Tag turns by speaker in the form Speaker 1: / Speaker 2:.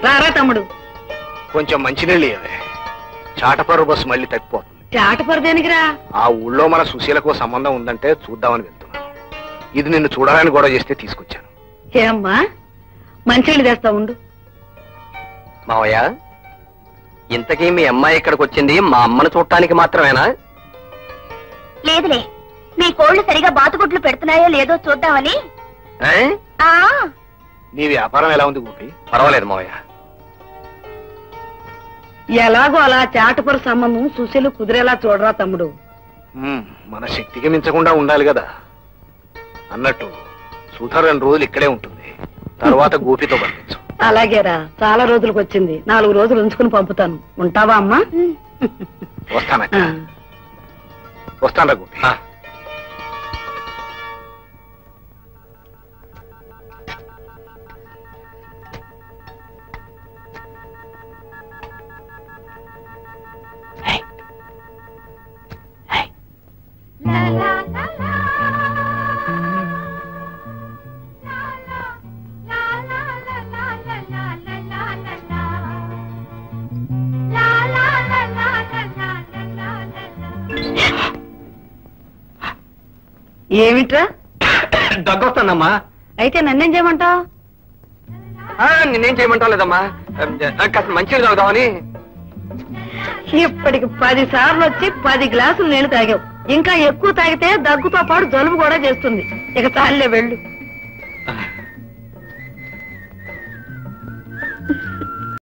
Speaker 1: రారా తమ్ముడు.
Speaker 2: కొంచెం మంచినీళ్ళు ఇవ్వే. చాటపరు బస్సు మళ్ళీ తప్పిపోతుంది.
Speaker 1: చాటపరు దేనికిరా?
Speaker 2: ఆ ఊళ్ళో మన సుశీలకు సంబంధం ఉందంటే చూద్దామని వెళ్తున్నాను. ఇది నిన్ను చూడాలని గొడవ చేస్తే తీసుకొచ్చాను.
Speaker 1: ఏమ్మా, మంచినీళ్ళు తెస్తా ఉండు.
Speaker 3: మావయ్య, ఇంతకీ మీ అమ్మాయి ఇక్కడికి వచ్చింది మా అమ్మను చూడటానికి మాత్రమేనా?
Speaker 4: లేదులే, మీ కోళ్లు సరిగా బాతుగుడ్లు పెడుతున్నాయో లేదో చూద్దామని.
Speaker 2: నీ వ్యాపారం ఎలా ఉంది గోపి?
Speaker 3: పర్వాలేదు మావయ్య.
Speaker 1: ఎలాగో అలా చాటపరు సంబంధం సుశీలు కుదిరేలా చూడరా తమ్ముడు.
Speaker 2: మన శక్తికి మించకుండా ఉండాలి కదా. అన్నట్టు సుధా 2 రోజులు ఇక్కడే ఉంటుంది, తర్వాత గోపితో పంపించు.
Speaker 1: అలాగేరా, చాలా రోజులకు వచ్చింది. 4 రోజులు ఉంచుకుని పంపుతాను. ఉంటావా అమ్మా?
Speaker 2: వస్తానక్క. వస్తానరా గోపి.
Speaker 1: ఏమిట్రా?
Speaker 3: దగ్గొస్తానమ్మా.
Speaker 1: అయితే నన్నేం చేయమంటావు?
Speaker 3: నిన్నేం చేయమంటావు లేదమ్మా, కాస్త మంచిగా తాగుదామని.
Speaker 1: ఇప్పటికి 10 సార్లు వచ్చి 10 గ్లాసులు నీళ్లు తాగావు. ఇంకా ఎక్కువ తాగితే దగ్గుతో పాటు జలుబు కూడా చేస్తుంది. ఇక చాలే వెళ్ళు.